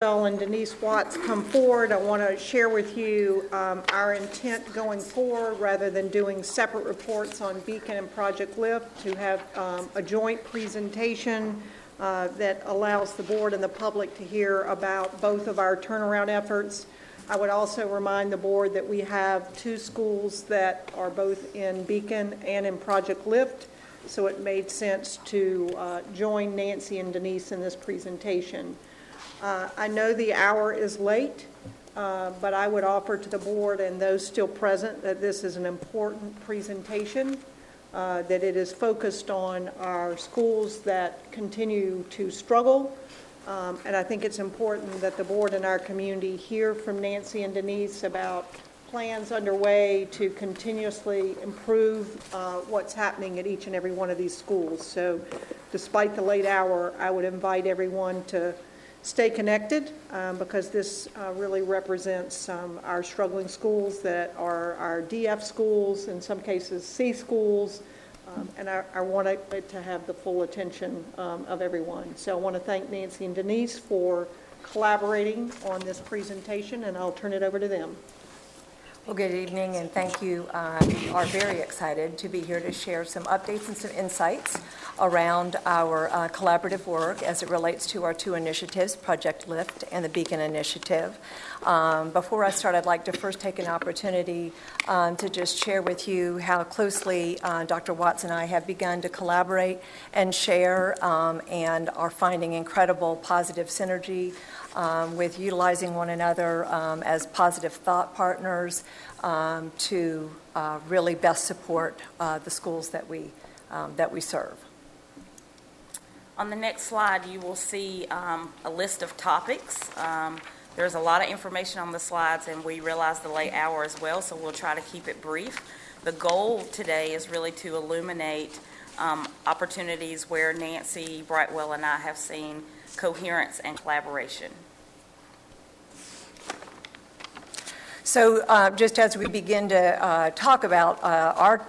And Denise Watts come forward, I want to share with you our intent going forward, rather than doing separate reports on Beacon and Project L.I.F.T, to have a joint presentation that allows the board and the public to hear about both of our turnaround efforts. I would also remind the board that we have two schools that are both in Beacon and in Project L.I.F.T, so it made sense to join Nancy and Denise in this presentation. I know the hour is late, but I would offer to the board and those still present that this is an important presentation, that it is focused on our schools that continue to struggle, and I think it's important that the board and our community hear from Nancy and Denise about plans underway to continuously improve what's happening at each and every one of these schools. So despite the late hour, I would invite everyone to stay connected because this really represents our struggling schools that are our DF schools, in some cases C schools, and I want it to have the full attention of everyone. So I want to thank Nancy and Denise for collaborating on this presentation, and I'll turn it over to them. Well, good evening, and thank you. We are very excited to be here to share some updates and some insights around our collaborative work as it relates to our two initiatives, Project L.I.F.T and the Beacon Initiative. Before I start, I'd like to first take an opportunity to just share with you how closely Dr. Watts and I have begun to collaborate and share and are finding incredible positive synergy with utilizing one another as positive thought partners to really best support the schools that we serve. On the next slide, you will see a list of topics. There's a lot of information on the slides, and we realize the late hour as well, so we'll try to keep it brief. The goal today is really to illuminate opportunities where Nancy Brightwell and I have seen coherence and collaboration. So just as we begin to talk about our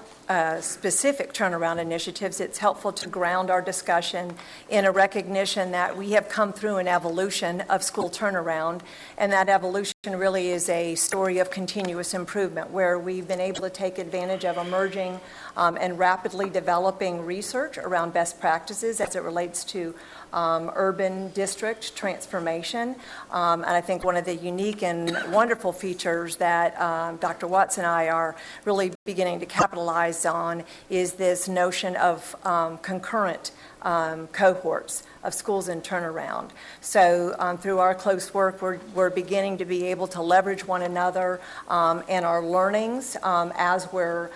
specific turnaround initiatives, it's helpful to ground our discussion in a recognition that we have come through an evolution of school turnaround, and that evolution really is a story of continuous improvement where we've been able to take advantage of emerging and rapidly developing research around best practices as it relates to urban district transformation. And I think one of the unique and wonderful features that Dr. Watts and I are really beginning to capitalize on is this notion of concurrent cohorts of schools in turnaround. So through our close work, we're beginning to be able to leverage one another and our learnings as we're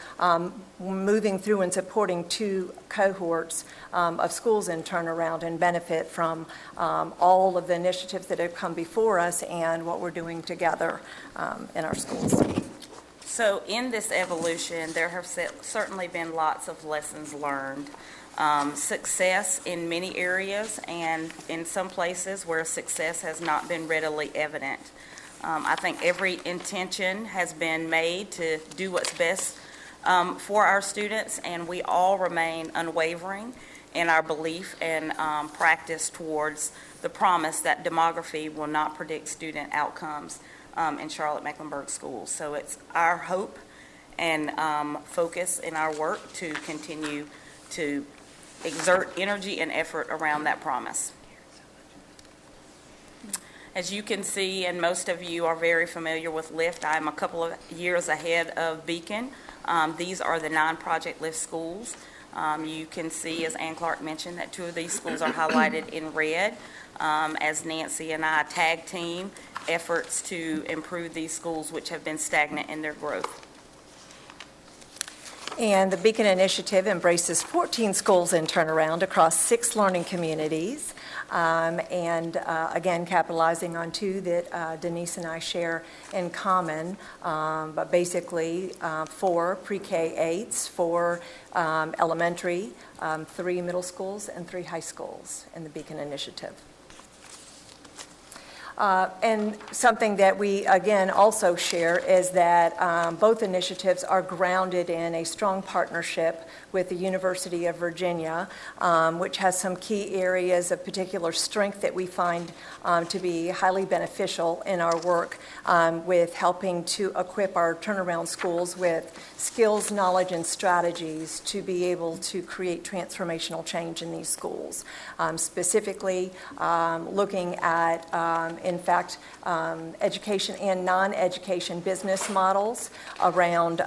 moving through and supporting two cohorts of schools in turnaround and benefit from all of the initiatives that have come before us and what we're doing together in our schools. So in this evolution, there have certainly been lots of lessons learned. Success in many areas and in some places where success has not been readily evident. I think every intention has been made to do what's best for our students, and we all remain unwavering in our belief and practice towards the promise that demography will not predict student outcomes in Charlotte-Mecklenburg schools. So it's our hope and focus in our work to continue to exert energy and effort around that promise. As you can see, and most of you are very familiar with L.I.F.T, I'm a couple of years ahead of Beacon. These are the 9 Project L.I.F.T schools. You can see, as Ann Clark mentioned, that 2 of these schools are highlighted in red as Nancy and I tag team efforts to improve these schools which have been stagnant in their growth. And the Beacon Initiative embraces 14 schools in turnaround across 6 learning communities, and again, capitalizing on 2 that Denise and I share in common, but basically 4 pre-K-8s, 4 elementary, 3 middle schools, and 3 high schools in the Beacon Initiative. And something that we, again, also share is that both initiatives are grounded in a strong partnership with the University of Virginia, which has some key areas of particular strength that we find to be highly beneficial in our work with helping to equip our turnaround schools with skills, knowledge, and strategies to be able to create transformational change in these schools. Specifically, looking at, in fact, education and non-education business models around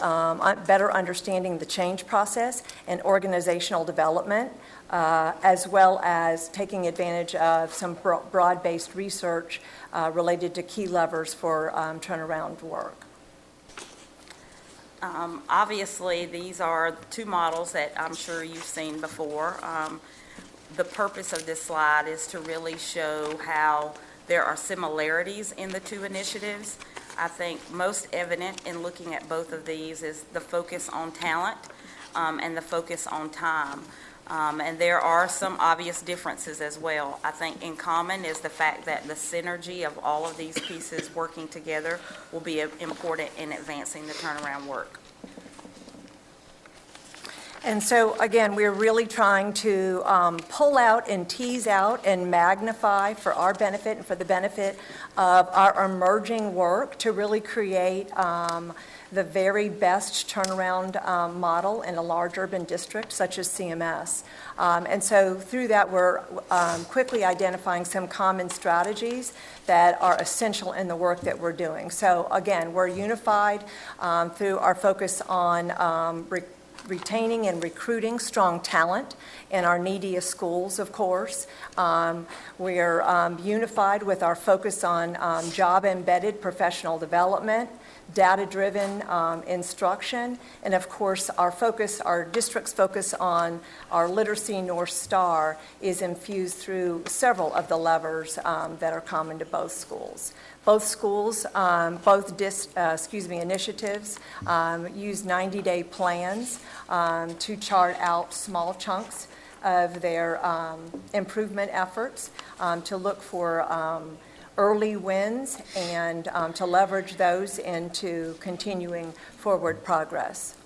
better understanding the change process and organizational development, as well as taking advantage of some broad-based research related to key levers for turnaround work. Obviously, these are two models that I'm sure you've seen before. The purpose of this slide is to really show how there are similarities in the two initiatives. I think most evident in looking at both of these is the focus on talent and the focus on time. And there are some obvious differences as well. I think in common is the fact that the synergy of all of these pieces working together will be important in advancing the turnaround work. And so, again, we're really trying to pull out and tease out and magnify for our benefit and for the benefit of our emerging work to really create the very best turnaround model in a large urban district such as CMS. And so through that, we're quickly identifying some common strategies that are essential in the work that we're doing. So again, we're unified through our focus on retaining and recruiting strong talent in our neediest schools, of course. We're unified with our focus on job-embedded professional development, data-driven instruction, and of course our district's focus on our literacy North Star is infused through several of the levers that are common to both schools. Both schools, initiatives use 90-day plans to chart out small chunks of their improvement efforts to look for early wins and to leverage those into continuing forward progress.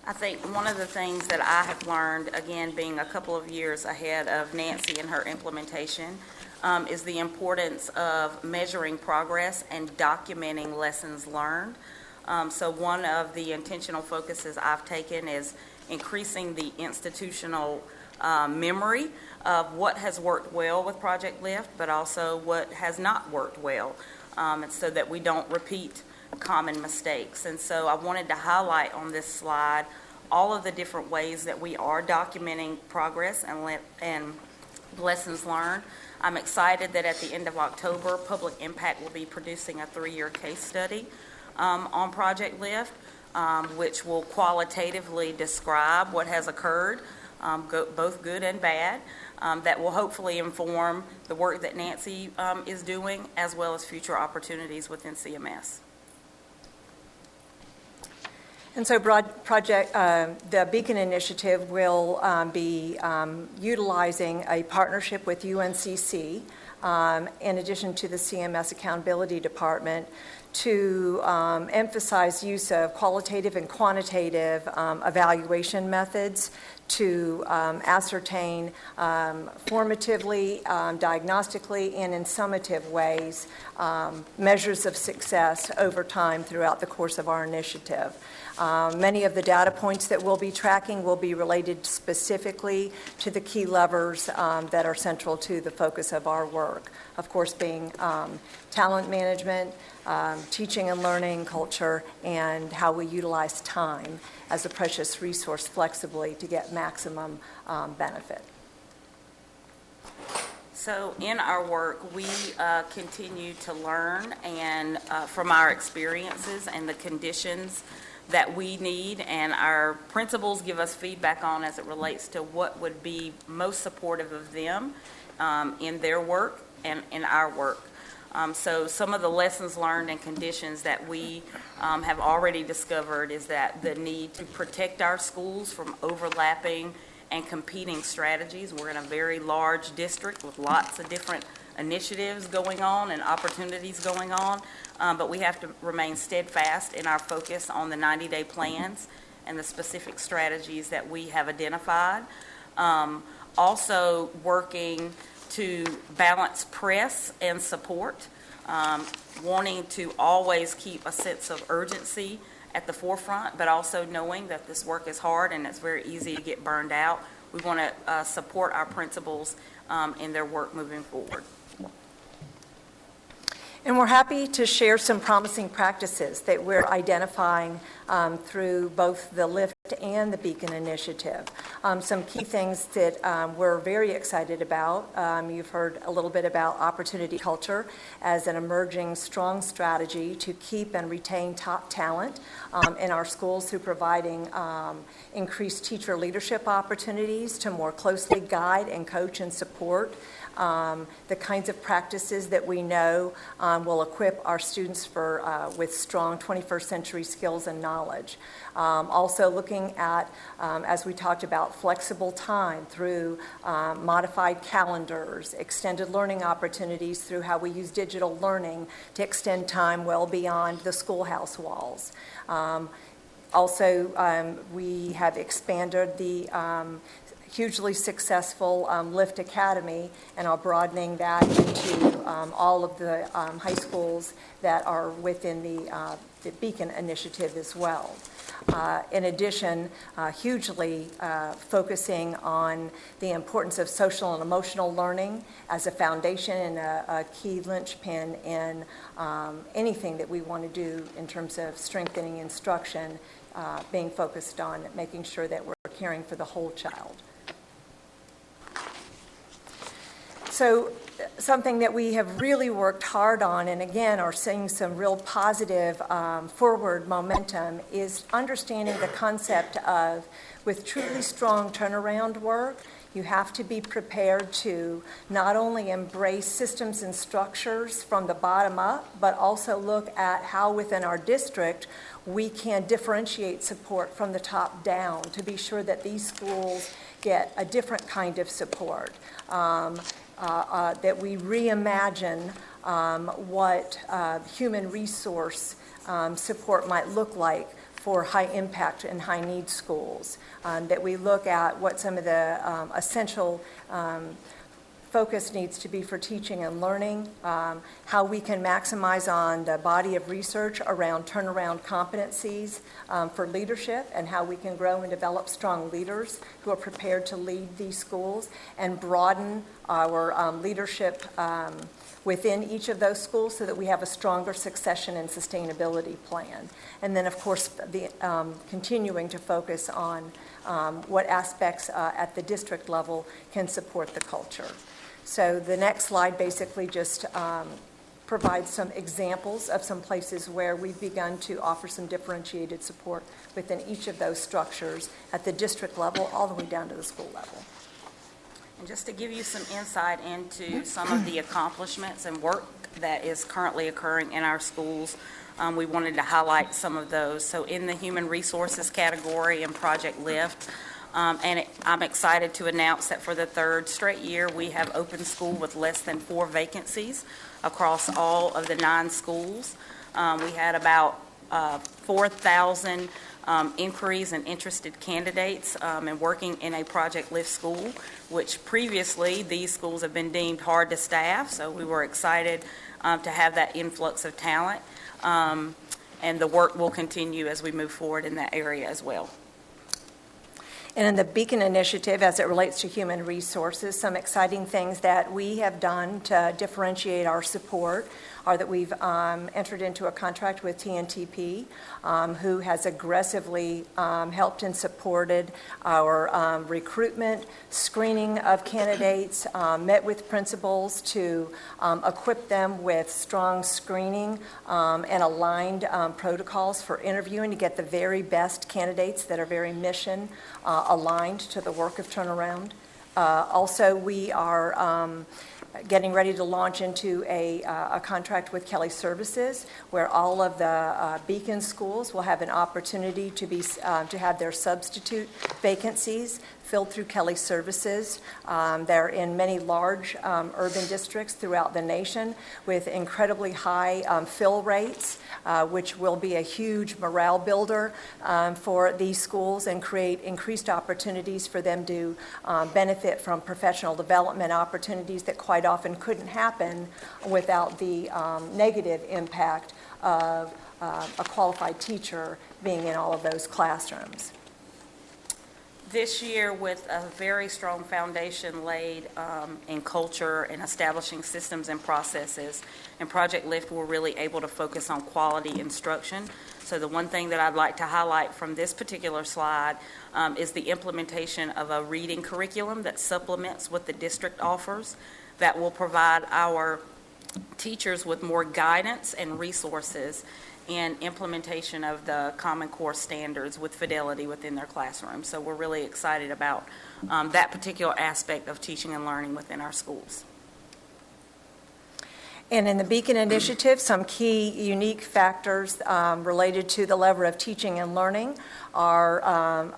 I think one of the things that I have learned, again, being a couple of years ahead of Nancy in her implementation, is the importance of measuring progress and documenting lessons learned. So one of the intentional focuses I've taken is increasing the institutional memory of what has worked well with Project L.I.F.T, but also what has not worked well, and so that we don't repeat common mistakes. And so I wanted to highlight on this slide all of the different ways that we are documenting progress and lessons learned. I'm excited that at the end of October, Public Impact will be producing a 3-year case study on Project L.I.F.T, which will qualitatively describe what has occurred, both good and bad, that will hopefully inform the work that Nancy is doing, as well as future opportunities within CMS. And so the Beacon Initiative will be utilizing a partnership with UNCC, in addition to the CMS Accountability Department, to emphasize use of qualitative and quantitative evaluation methods to ascertain formatively, diagnostically, and in summative ways measures of success over time throughout the course of our initiative. Many of the data points that we'll be tracking will be related specifically to the key levers that are central to the focus of our work, of course being talent management, teaching and learning culture, and how we utilize time as a precious resource flexibly to get maximum benefit. So in our work, we continue to learn and from our experiences and the conditions that we need, and our principals give us feedback on as it relates to what would be most supportive of them in their work and in our work. So some of the lessons learned and conditions that we have already discovered is that the need to protect our schools from overlapping and competing strategies. We're in a very large district with lots of different initiatives going on and opportunities going on, but we have to remain steadfast in our focus on the 90-day plans and the specific strategies that we have identified. Also working to balance press and support, wanting to always keep a sense of urgency at the forefront, but also knowing that this work is hard and it's very easy to get burned out. We want to support our principals in their work moving forward. And we're happy to share some promising practices that we're identifying through both the L.I.F.T and the Beacon Initiative. Some key things that we're very excited about. You've heard a little bit about opportunity culture as an emerging strong strategy to keep and retain top talent in our schools through providing increased teacher leadership opportunities to more closely guide and coach and support the kinds of practices that we know will equip our students with strong 21st century skills and knowledge. Also looking at, as we talked about, flexible time through modified calendars, extended learning opportunities through how we use digital learning to extend time well beyond the schoolhouse walls. Also, we have expanded the hugely successful L.I.F.T Academy and are broadening that into all of the high schools that are within the Beacon Initiative as well. In addition, hugely focusing on the importance of social and emotional learning as a foundation and a key linchpin in anything that we want to do in terms of strengthening instruction, being focused on making sure that we're caring for the whole child. So something that we have really worked hard on, and again are seeing some real positive forward momentum, is understanding the concept of, with truly strong turnaround work, you have to be prepared to not only embrace systems and structures from the bottom up, but also look at how within our district we can differentiate support from the top down to be sure that these schools get a different kind of support. That we reimagine what human resource support might look like for high impact and high need schools. That we look at what some of the essential focus needs to be for teaching and learning, how we can maximize on the body of research around turnaround competencies for leadership, and how we can grow and develop strong leaders who are prepared to lead these schools, and broaden our leadership within each of those schools so that we have a stronger succession and sustainability plan. And then, of course, the continuing to focus on what aspects at the district level can support the culture. So the next slide basically just provides some examples of some places where we've begun to offer some differentiated support within each of those structures at the district level all the way down to the school level. And just to give you some insight into some of the accomplishments and work that is currently occurring in our schools, we wanted to highlight some of those. So in the human resources category in Project L.I.F.T, I'm excited to announce that for the third straight year, we have opened school with less than 4 vacancies across all of the 9 schools. We had about 4,000 inquiries and interested candidates in working in a Project L.I.F.T school, which previously these schools have been deemed hard to staff, so we were excited to have that influx of talent, and the work will continue as we move forward in that area as well. And in the Beacon Initiative, as it relates to human resources, some exciting things that we have done to differentiate our support are that we've entered into a contract with TNTP, who has aggressively helped and supported our recruitment, screening of candidates, met with principals to equip them with strong screening and aligned protocols for interviewing to get the very best candidates that are very mission aligned to the work of turnaround. Also, we are getting ready to launch into a contract with Kelly Services, where all of the Beacon schools will have an opportunity to have their substitute vacancies filled through Kelly Services. They're in many large urban districts throughout the nation with incredibly high fill rates, which will be a huge morale builder for these schools and create increased opportunities for them to benefit from professional development opportunities that quite often couldn't happen without the negative impact of a qualified teacher being in all of those classrooms. This year, with a very strong foundation laid in culture and establishing systems and processes, and Project L.I.F.T, we're really able to focus on quality instruction. So the one thing that I'd like to highlight from this particular slide is the implementation of a reading curriculum that supplements what the district offers, that will provide our teachers with more guidance and resources in implementation of the Common Core standards with fidelity within their classroom. So we're really excited about that particular aspect of teaching and learning within our schools. And in the Beacon Initiative, some key unique factors related to the lever of teaching and learning are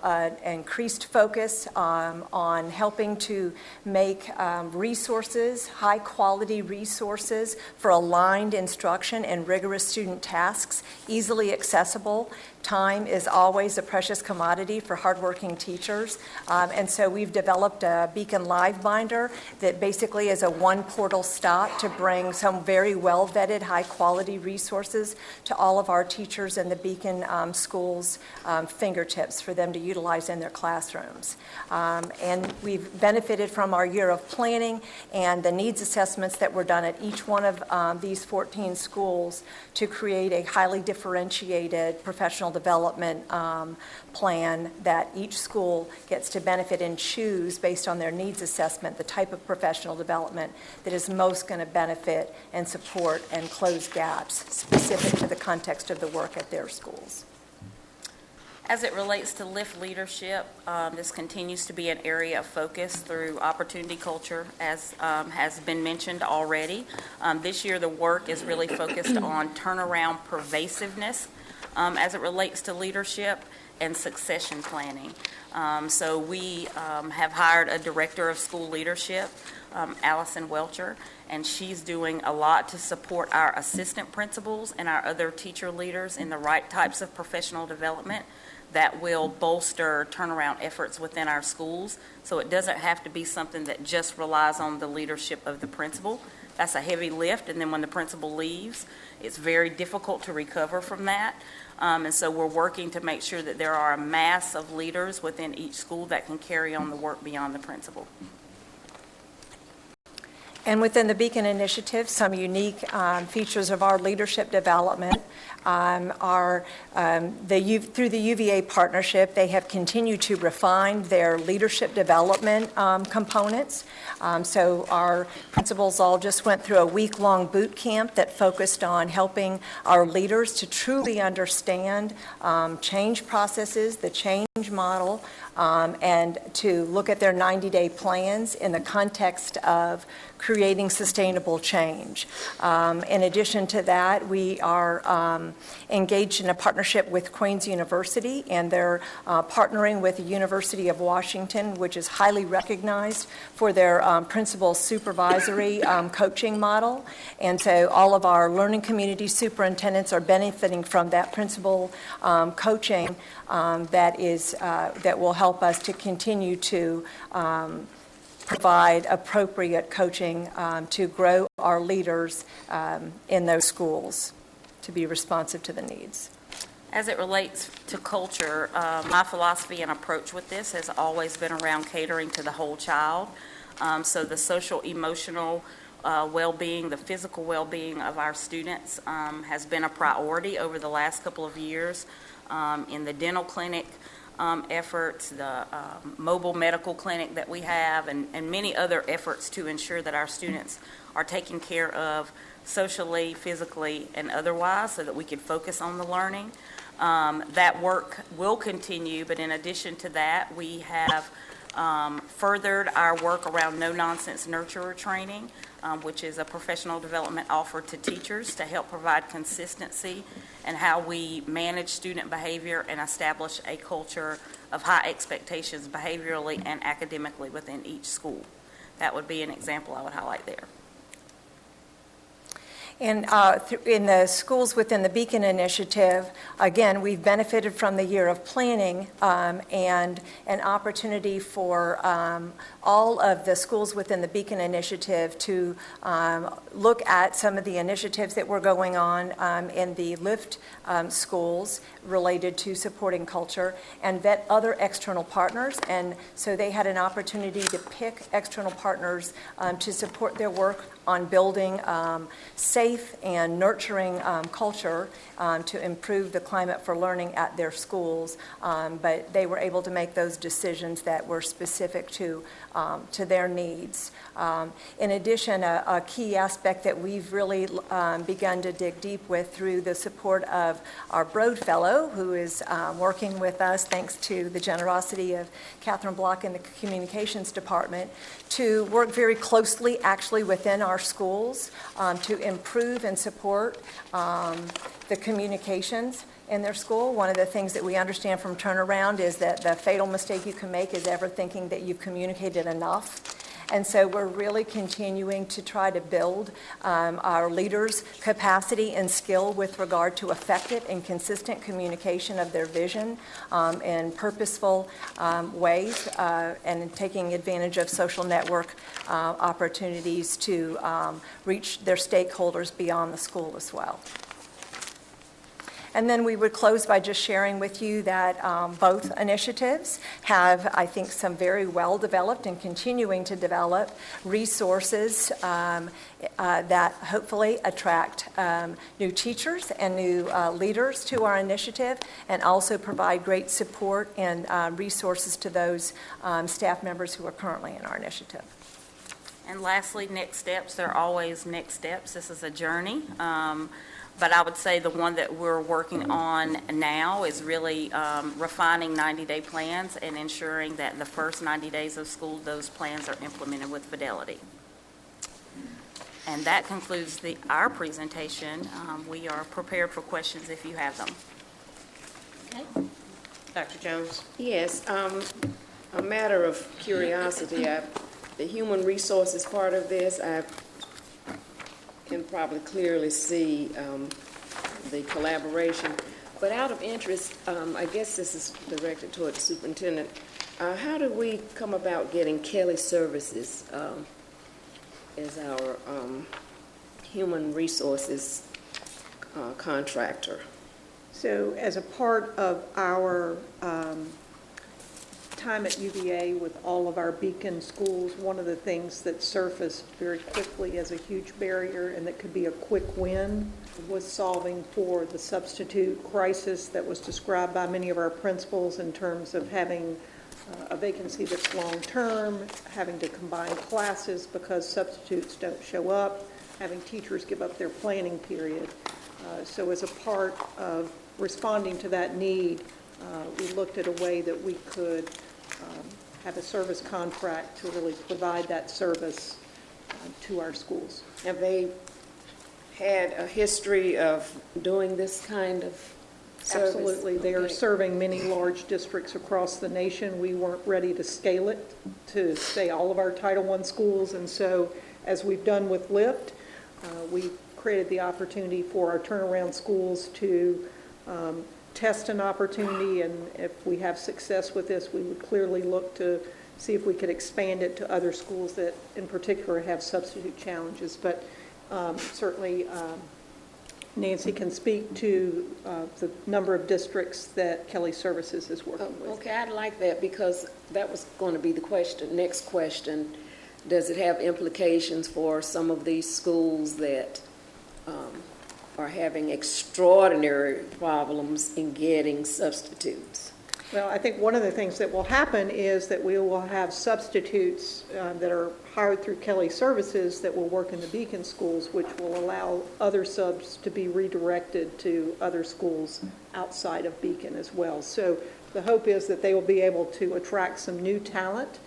an increased focus on helping to make resources, high-quality resources for aligned instruction and rigorous student tasks, easily accessible. Time is always a precious commodity for hardworking teachers, and so we've developed a Beacon Live Binder that basically is a one-portal stop to bring some very well-vetted, high-quality resources to all of our teachers in the Beacon schools' fingertips for them to utilize in their classrooms. And we've benefited from our year of planning and the needs assessments that were done at each one of these 14 schools to create a highly differentiated professional development plan that each school gets to benefit and choose based on their needs assessment, the type of professional development that is most going to benefit and support and close gaps specific to the context of the work at their schools. As it relates to L.I.F.T leadership, this continues to be an area of focus through opportunity culture, as has been mentioned already. This year, the work is really focused on turnaround pervasiveness as it relates to leadership and succession planning. So we have hired a director of school leadership, Allison Welcher, and she's doing a lot to support our assistant principals and our other teacher leaders in the right types of professional development that will bolster turnaround efforts within our schools. So it doesn't have to be something that just relies on the leadership of the principal. That's a heavy lift, and then when the principal leaves, it's very difficult to recover from that. And so we're working to make sure that there are a mass of leaders within each school that can carry on the work beyond the principal. And within the Beacon Initiative, some unique features of our leadership development are through the UVA partnership, they have continued to refine their leadership development components. So our principals all just went through a week-long boot camp that focused on helping our leaders to truly understand change processes, the change model, and to look at their 90-day plans in the context of creating sustainable change. In addition to that, we are engaged in a partnership with Queen's University, and they're partnering with the University of Washington, which is highly recognized for their principal supervisory coaching model. And so all of our learning community superintendents are benefiting from that principal coaching that will help us to continue to provide appropriate coaching to grow our leaders in those schools to be responsive to the needs. As it relates to culture, my philosophy and approach with this has always been around catering to the whole child. So the social, emotional well-being, the physical well-being of our students has been a priority over the last couple of years in the dental clinic efforts, the mobile medical clinic that we have, and many other efforts to ensure that our students are taken care of socially, physically, and otherwise so that we can focus on the learning. That work will continue, but in addition to that, we have furthered our work around no-nonsense nurturer training which is a professional development offer to teachers to help provide consistency in how we manage student behavior and establish a culture of high expectations behaviorally and academically within each school. That would be an example I would highlight there. And in the schools within the Beacon Initiative, again, we've benefited from the year of planning and an opportunity for all of the schools within the Beacon Initiative to look at some of the initiatives that were going on in the L.I.F.T schools related to supporting culture and vet other external partners. And so they had an opportunity to pick external partners to support their work on building safe and nurturing culture to improve the climate for learning at their schools. But they were able to make those decisions that were specific to their needs. In addition, a key aspect that we've really begun to dig deep with through the support of our Broad Fellow, who is working with us thanks to the generosity of Catherine Block in the Communications Department, to work very closely actually within our schools to improve and support the communications in their school. One of the things that we understand from Turnaround is that the fatal mistake you can make is ever thinking that you've communicated enough. And so we're really continuing to try to build our leaders' capacity and skill with regard to effective and consistent communication of their vision in purposeful ways and taking advantage of social network opportunities to reach their stakeholders beyond the school as well. And then we would close by just sharing with you that both initiatives have, I think, some very well-developed and continuing to develop resources that hopefully attract new teachers and new leaders to our initiative, and also provide great support and resources to those staff members who are currently in our initiative. And lastly, next steps. There are always next steps. This is a journey. But I would say the one that we're working on now is really refining 90-day plans and ensuring that the first 90 days of school, those plans are implemented with fidelity. And that concludes our presentation. We are prepared for questions if you have them. Okay. Dr. Jones? Yes, a matter of curiosity, the human resources part of this, I can probably clearly see the collaboration. But out of interest, I guess this is directed toward the superintendent, how do we come about getting Kelly Services as our human resources contractor? So as a part of our time at UVA with all of our Beacon schools, one of the things that surfaced very quickly as a huge barrier and that could be a quick win was solving for the substitute crisis that was described by many of our principals in terms of having a vacancy that's long-term, having to combine classes because substitutes don't show up, having teachers give up their planning period. So as a part of responding to that need, we looked at a way that we could have a service contract to really provide that service to our schools. Have they had a history of doing this kind of service? Absolutely. They are serving many large districts across the nation. We weren't ready to scale it to, say, all of our Title I schools. And so, as we've done with L.I.F.T, we created the opportunity for our turnaround schools to test an opportunity, and if we have success with this, we would clearly look to see if we could expand it to other schools that in particular have substitute challenges. But certainly Nancy can speak to the number of districts that Kelly Services is working with. Okay, I'd like that because that was going to be the question. Next question, does it have implications for some of these schools that are having extraordinary problems in getting substitutes? Well, I think one of the things that will happen is that we will have substitutes that are hired through Kelly Services that will work in the Beacon schools, which will allow other subs to be redirected to other schools outside of Beacon as well. So the hope is that they will be able to attract some new talent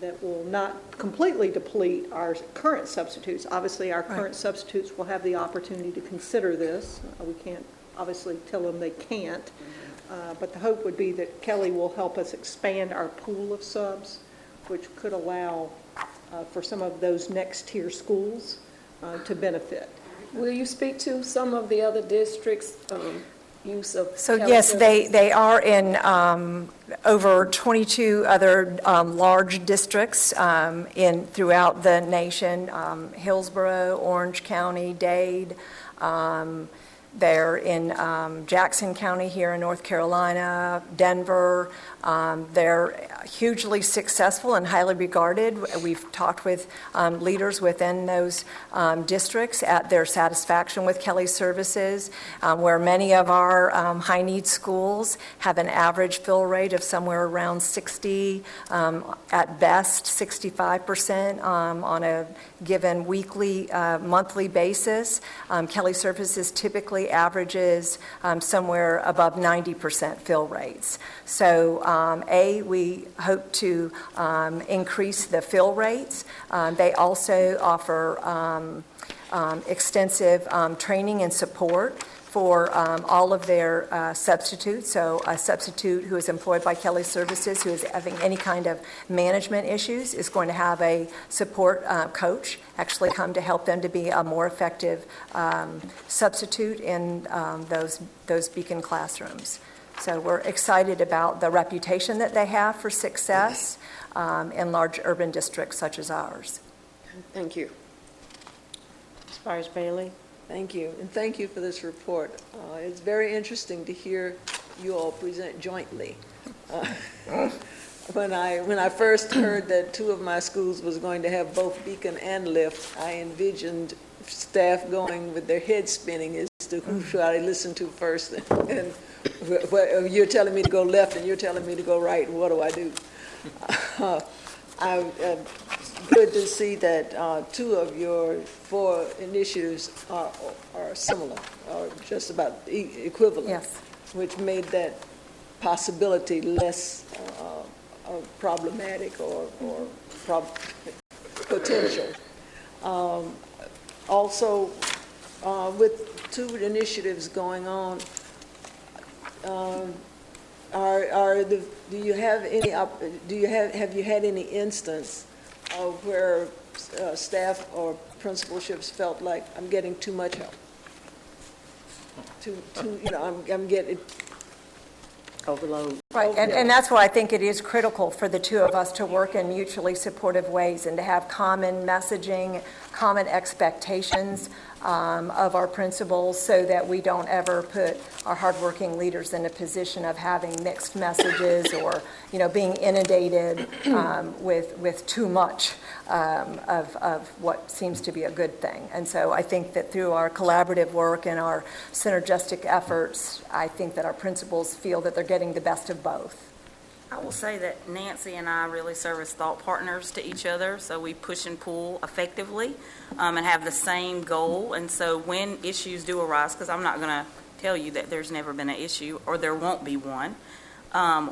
that will not completely deplete our current substitutes. Obviously, our current substitutes will have the opportunity to consider this. We can't obviously tell them they can't, but the hope would be that Kelly will help us expand our pool of subs, which could allow for some of those next tier schools to benefit. Will you speak to some of the other districts' use of? So yes, they are in over 22 other large districts throughout the nation, Hillsborough, Orange County, Dade. They're in Jackson County here in North Carolina, Denver. They're hugely successful and highly regarded. We've talked with leaders within those districts at their satisfaction with Kelly services, where many of our high-need schools have an average fill rate of somewhere around 60, at best 65% on a given weekly, monthly basis. Kelly services typically averages somewhere above 90% fill rates. So we hope to increase the fill rates. They also offer extensive training and support for all of their substitutes. So a substitute who is employed by Kelly Services who is having any kind of management issues is going to have a support coach actually come to help them to be a more effective substitute in those Beacon classrooms. So we're excited about the reputation that they have for success in large urban districts such as ours. Thank you. Ms. Byers-Bailey? Thank you, and thank you for this report. It's very interesting to hear you all present jointly. When I first heard that two of my schools was going to have both Beacon and L.I.F.T, I envisioned staff going with their heads spinning as to who should I listen to first. And you're telling me to go left and you're telling me to go right, and what do I do? Good to see that two of your four initiatives are similar, or just about equivalent, Yes. which made that possibility less problematic or potential. Also, with two initiatives going on, have you had any instance of where staff or principalships felt like I'm getting too much help? I'm getting Overload. Right, and that's why I think it is critical for the two of us to work in mutually supportive ways and to have common messaging, common expectations of our principals so that we don't ever put our hardworking leaders in a position of having mixed messages or, being inundated with too much of what seems to be a good thing. And so I think that through our collaborative work and our synergistic efforts, I think that our principals feel that they're getting the best of both. I will say that Nancy and I really serve as thought partners to each other, so we push and pull effectively and have the same goal. And so when issues do arise, because I'm not going to tell you that there's never been an issue or there won't be one,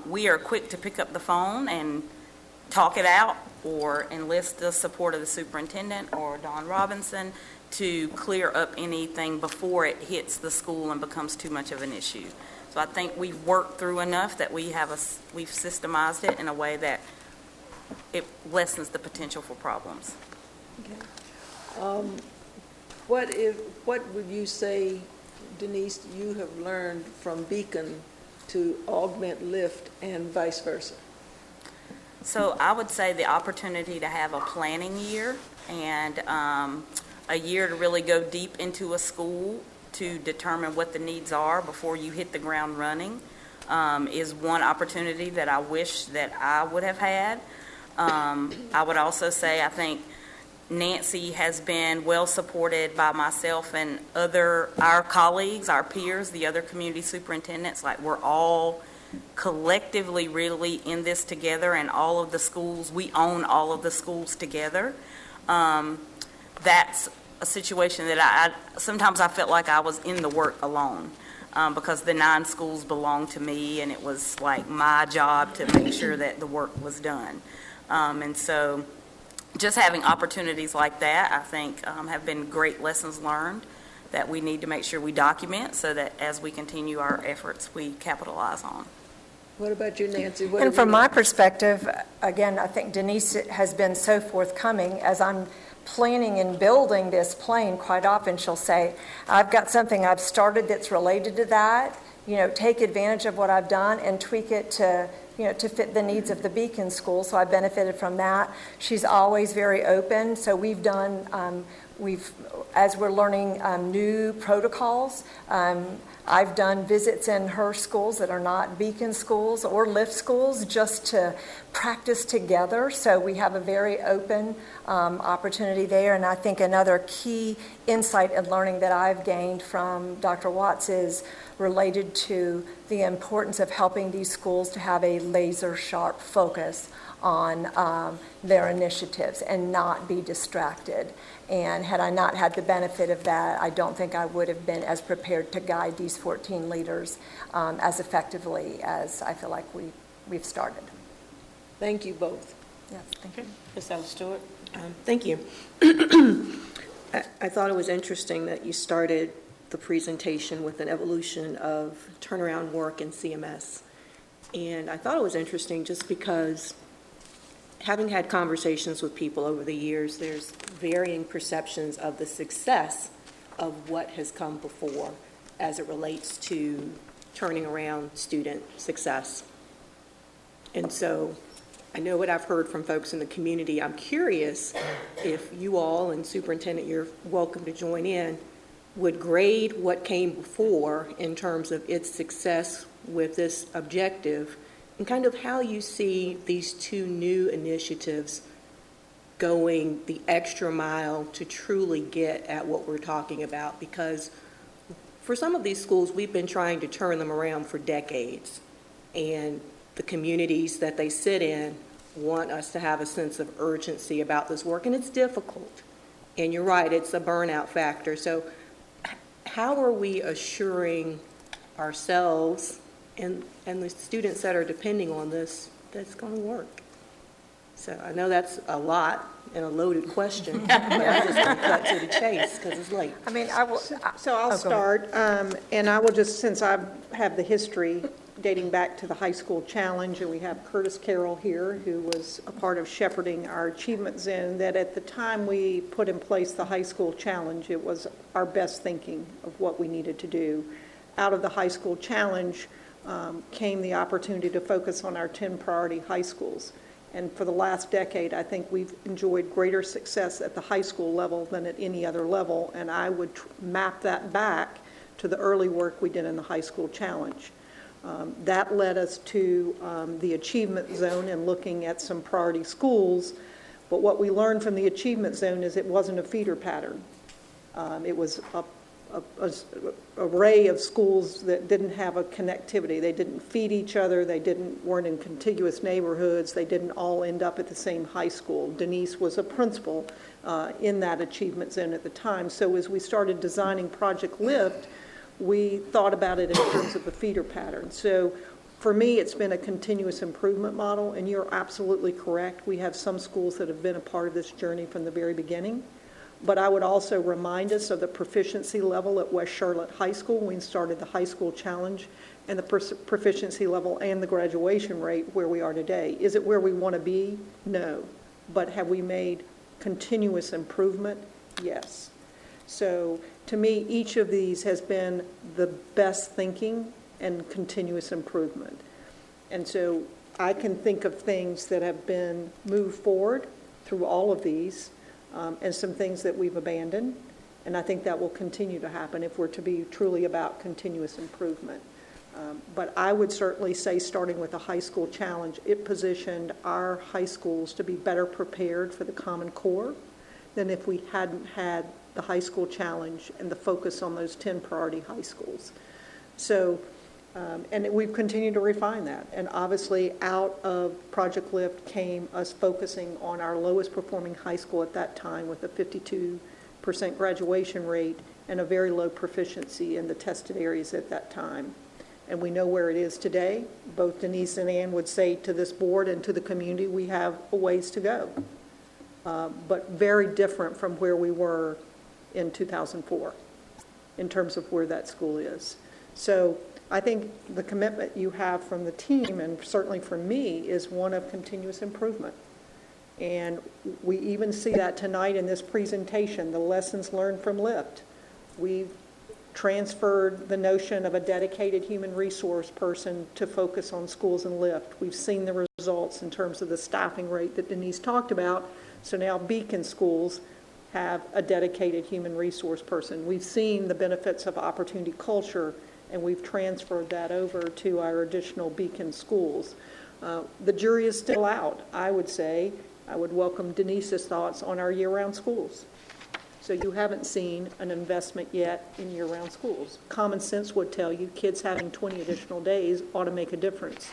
we are quick to pick up the phone and talk it out or enlist the support of the superintendent or Don Robinson to clear up anything before it hits the school and becomes too much of an issue. So I think we've worked through enough that we've systemized it in a way that it lessens the potential for problems. Okay. What would you say, Denise, you have learned from Beacon to augment L.I.F.T and vice versa? So I would say the opportunity to have a planning year and a year to really go deep into a school to determine what the needs are before you hit the ground running is one opportunity that I wish that I would have had. I would also say I think Nancy has been well supported by myself and our colleagues, our peers, the other community superintendents. Like, we're all collectively really in this together, and all of the schools, we own all of the schools together. That's a situation that sometimes I felt like I was in the work alone because the 9 schools belonged to me, and it was like my job to make sure that the work was done. And so just having opportunities like that, I think, have been great lessons learned that we need to make sure we document so that as we continue our efforts, we capitalize on. What about you, Nancy? What And have from you- my perspective, again, I think Denise has been so forthcoming. As I'm planning and building this plane, quite often she'll say, I've got something I've started that's related to that, take advantage of what I've done and tweak it to fit the needs of the Beacon School. So I benefited from that. She's always very open. So we've done, as we're learning new protocols, I've done visits in her schools that are not Beacon schools or L.I.F.T schools just to practice together. So we have a very open opportunity there. And I think another key insight and learning that I've gained from Dr. Watts is related to the importance of helping these schools to have a laser-sharp focus on their initiatives and not be distracted. And had I not had the benefit of that, I don't think I would have been as prepared to guide these 14 leaders as effectively as I feel like we've started. Thank you both. Yes, thank you. Ms. Ella Stewart? Thank you. I thought it was interesting that you started the presentation with an evolution of turnaround work in CMS. And I thought it was interesting just because having had conversations with people over the years, there's varying perceptions of the success of what has come before as it relates to turning around student success. And so I know what I've heard from folks in the community. I'm curious if you all, and Superintendent, you're welcome to join in, would grade what came before in terms of its success with this objective and kind of how you see these two new initiatives going the extra mile to truly get at what we're talking about. Because for some of these schools, we've been trying to turn them around for decades. And the communities that they sit in want us to have a sense of urgency about this work. And it's difficult. And you're right, it's a burnout factor. So how are we assuring ourselves and the students that are depending on this that's going to work? So I know that's a lot and a loaded question, but I'm just going to cut to the chase because it's late. I mean, I will. So I'll go start, and I will just, since I have the history dating back to the high school challenge, and we have Curtis Carroll here, who was a part of shepherding our achievement zone, that at the time we put in place the high school challenge, it was our best thinking of what we needed to do. Out of the high school challenge came the opportunity to focus on our 10 priority high schools. And for the last decade, I think we've enjoyed greater success at the high school level than at any other level, and I would map that back to the early work we did in the high school challenge. That led us to the achievement zone and looking at some priority schools, but what we learned from the achievement zone is it wasn't a feeder pattern. It was a array of schools that didn't have a connectivity. They didn't feed each other. They weren't in contiguous neighborhoods. They didn't all end up at the same high school. Denise was a principal in that achievement zone at the time. So as we started designing Project L.I.F.T, we thought about it in terms of a feeder pattern. So for me, it's been a continuous improvement model, and you're absolutely correct. We have some schools that have been a part of this journey from the very beginning. But I would also remind us of the proficiency level at West Charlotte High School when we started the high school challenge, and the proficiency level and the graduation rate where we are today. Is it where we want to be? No. But have we made continuous improvement? Yes. So to me, each of these has been the best thinking and continuous improvement. And so I can think of things that have been moved forward through all of these, and some things that we've abandoned. And I think that will continue to happen if we're to be truly about continuous improvement. But I would certainly say, starting with the high school challenge, it positioned our high schools to be better prepared for the Common Core than if we hadn't had the high school challenge and the focus on those 10 priority high schools. So, and we've continued to refine that. And obviously out of Project L.I.F.T came us focusing on our lowest performing high school at that time with a 52% graduation rate and a very low proficiency in the tested areas at that time. and we know where it is today. Both Denise and Ann would say to this board and to the community, we have a ways to go, but very different from where we were in 2004 in terms of where that school is. So I think the commitment you have from the team, and certainly from me, is one of continuous improvement. And we even see that tonight in this presentation, the lessons learned from L.I.F.T. We've transferred the notion of a dedicated human resource person to focus on schools and L.I.F.T. We've seen the results in terms of the staffing rate that Denise talked about. So now Beacon schools have a dedicated human resource person. We've seen the benefits of opportunity culture, and we've transferred that over to our additional Beacon schools. The jury is still out, I would say. I would welcome Denise's thoughts on our year-round schools. So you haven't seen an investment yet in year-round schools. Common sense would tell you kids having 20 additional days ought to make a difference.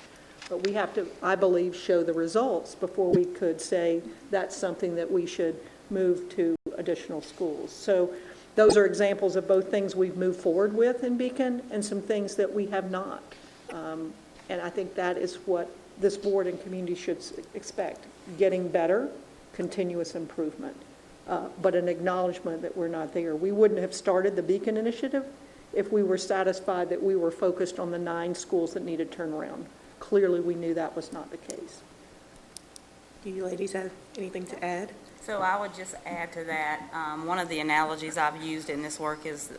But we have to, I believe, show the results before we could say that's something that we should move to additional schools. So those are examples of both things we've moved forward with in Beacon and some things that we have not. And I think that is what this board and community should expect. Getting better, continuous improvement, but an acknowledgement that we're not there. We wouldn't have started the Beacon Initiative if we were satisfied that we were focused on the 9 schools that needed turnaround. Clearly, we knew that was not the case. Do you ladies have anything to add? So I would just add to that, one of the analogies I've used in this work is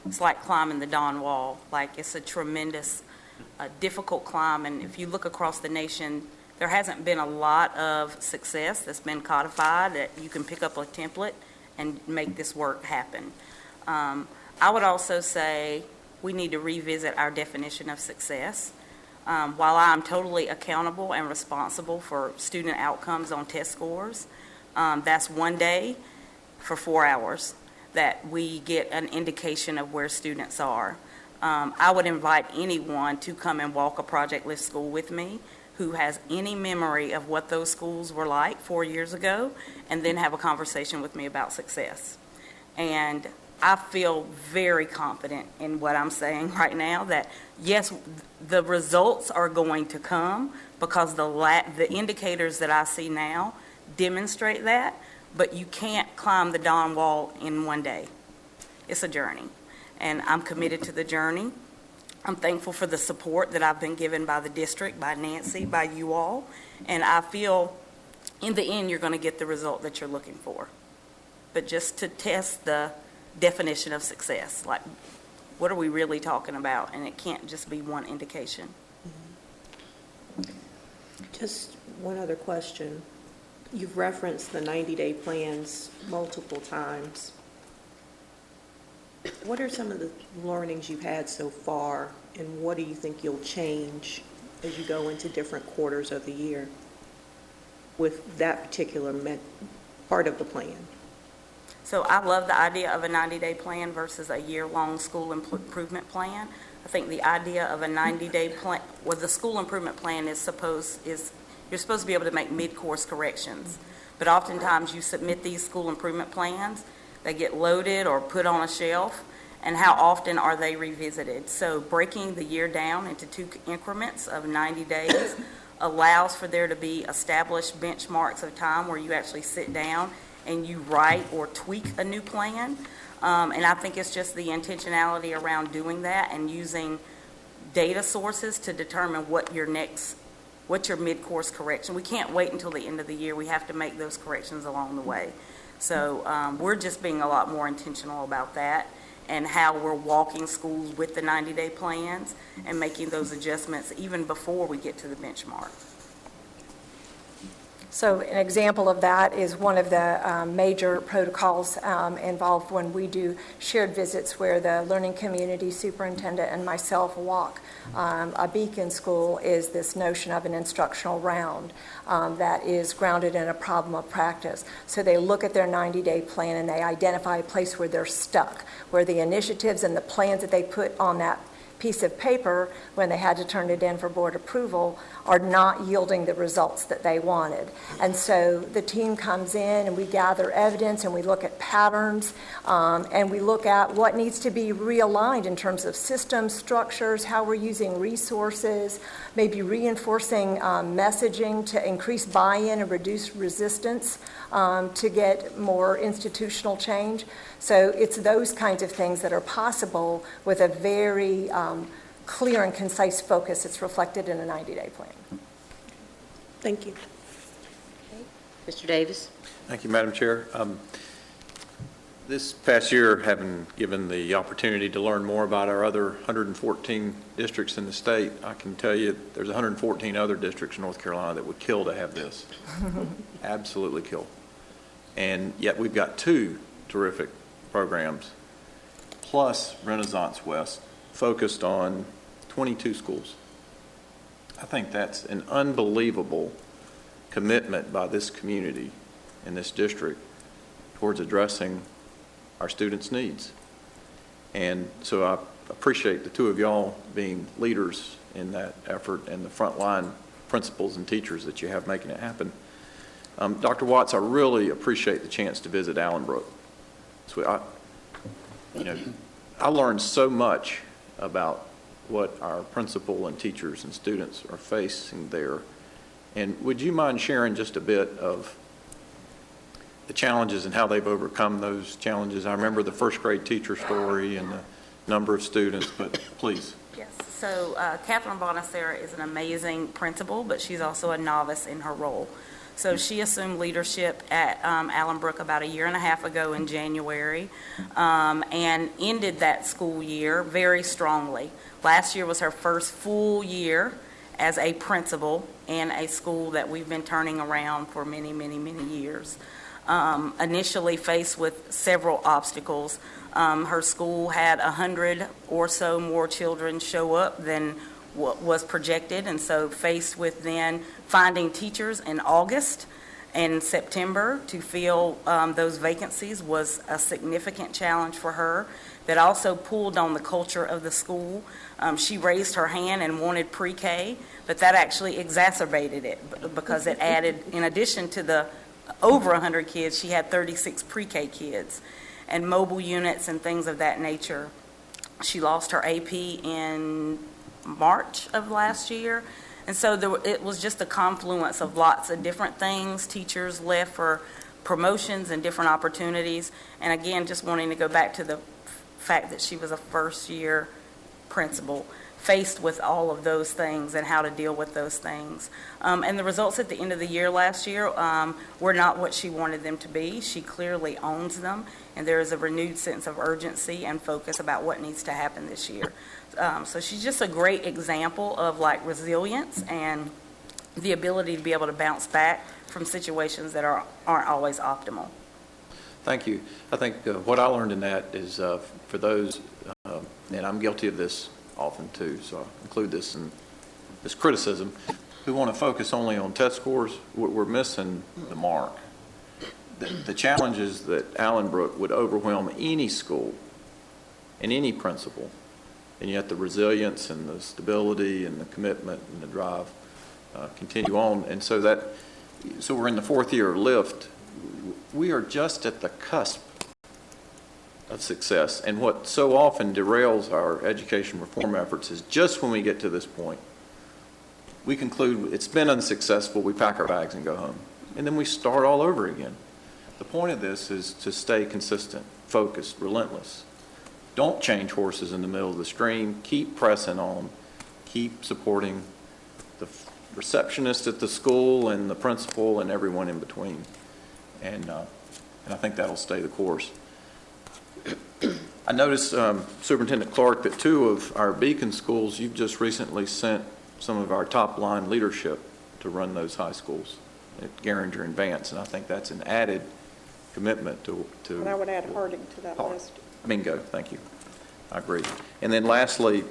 it's like climbing the Dawn Wall. Like, it's a tremendous, difficult climb, and if you look across the nation, there hasn't been a lot of success that's been codified that you can pick up a template and make this work happen. I would also say we need to revisit our definition of success. While I'm totally accountable and responsible for student outcomes on test scores, that's one day for 4 hours that we get an indication of where students are. I would invite anyone to come and walk a Project L.I.F.T school with me who has any memory of what those schools were like 4 years ago, and then have a conversation with me about success. And I feel very confident in what I'm saying right now, that yes, the results are going to come because the indicators that I see now demonstrate that, but you can't climb the Dawn Wall in one day. It's a journey, and I'm committed to the journey. I'm thankful for the support that I've been given by the district, by Nancy, by you all, and I feel in the end you're going to get the result that you're looking for. But just to test the definition of success, like what are we really talking about, and it can't just be one indication. Just one other question. You've referenced the 90-day plans multiple times. What are some of the learnings you've had so far, and what do you think you'll change as you go into different quarters of the year with that particular part of the plan? So I love the idea of a 90-day plan versus a year-long school improvement plan. I think the idea of a 90-day plan, well, the school improvement plan you're supposed to be able to make mid-course corrections. But oftentimes you submit these school improvement plans, they get loaded or put on a shelf, and how often are they revisited? So breaking the year down into 2 increments of 90 days allows for there to be established benchmarks of time where you actually sit down and you write or tweak a new plan. And I think it's just the intentionality around doing that and using data sources to determine what's your mid-course correction. We can't wait until the end of the year. We have to make those corrections along the way. So we're just being a lot more intentional about that and how we're walking schools with the 90-day plans and making those adjustments even before we get to the benchmark. So an example of that is one of the major protocols involved when we do shared visits where the learning community superintendent and myself walk a Beacon school is this notion of an instructional round that is grounded in a problem of practice. So they look at their 90-day plan and they identify a place where they're stuck, where the initiatives and the plans that they put on that piece of paper, when they had to turn it in for board approval, are not yielding the results that they wanted. And so the team comes in and we gather evidence and we look at patterns, and we look at what needs to be realigned in terms of systems, structures, how we're using resources, maybe reinforcing messaging to increase buy-in and reduce resistance to get more institutional change. So it's those kinds of things that are possible with a very clear and concise focus. It's reflected in a 90-day plan. Thank you. Mr. Davis? Thank you, Madam Chair. This past year, having given the opportunity to learn more about our other 114 districts in the state, I can tell you there's 114 other districts in North Carolina that would kill to have this. Absolutely kill. And yet we've got 2 terrific programs, plus Renaissance West, focused on 22 schools. I think that's an unbelievable commitment by this community in this district towards addressing our students' needs. And so I appreciate the 2 of y'all being leaders in that effort and the frontline principals and teachers that you have making it happen. Dr. Watts, I really appreciate the chance to visit Allenbrook. So I learned so much about what our principal and teachers and students are facing there. And would you mind sharing just a bit of the challenges and how they've overcome those challenges? I remember the first grade teacher story and the number of students, but please. Yes. So Catherine Bonacera is an amazing principal, but she's also a novice in her role. So she assumed leadership at Allenbrook about 1.5 years ago in January, and ended that school year very strongly. Last year was her first full year as a principal in a school that we've been turning around for many, many, many years. Initially faced with several obstacles. Her school had 100 or so more children show up than what was projected, and so faced with then finding teachers in August and September to fill those vacancies was a significant challenge for her that also pulled on the culture of the school. She raised her hand and wanted pre-K, but that actually exacerbated it because it added, in addition to the over 100 kids, she had 36 pre-K kids and mobile units and things of that nature. She lost her AP in March of last year, and so it was just a confluence of lots of different things. Teachers left for promotions and different opportunities, and again, just wanting to go back to the fact that she was a first-year principal faced with all of those things and how to deal with those things. And the results at the end of the year last year were not what she wanted them to be. She clearly owns them, and there is a renewed sense of urgency and focus about what needs to happen this year. So she's just a great example of resilience and the ability to be able to bounce back from situations that aren't always optimal. Thank you. I think what I learned in that is for those, and I'm guilty of this often too, so I include this in this criticism, who want to focus only on test scores, we're missing the mark. The challenges that Allenbrook would overwhelm any school and any principal, and yet the resilience and the stability and the commitment and the drive continue on. And so we're in the 4th year of LIFT. We are just at the cusp of success. And what so often derails our education reform efforts is just when we get to this point, we conclude it's been unsuccessful, we pack our bags and go home. And then we start all over again. The point of this is to stay consistent, focused, relentless. Don't change horses in the middle of the stream. Keep pressing on. Keep supporting the receptionist at the school and the principal and everyone in between. And I think that'll stay the course. I noticed, Superintendent Clark, that 2 of our Beacon schools, you've just recently sent some of our top-line leadership to run those high schools at Garinger and Vance, and I think that's an added commitment to And I would add Harding to that list. Bingo, thank you. I agree. And then lastly,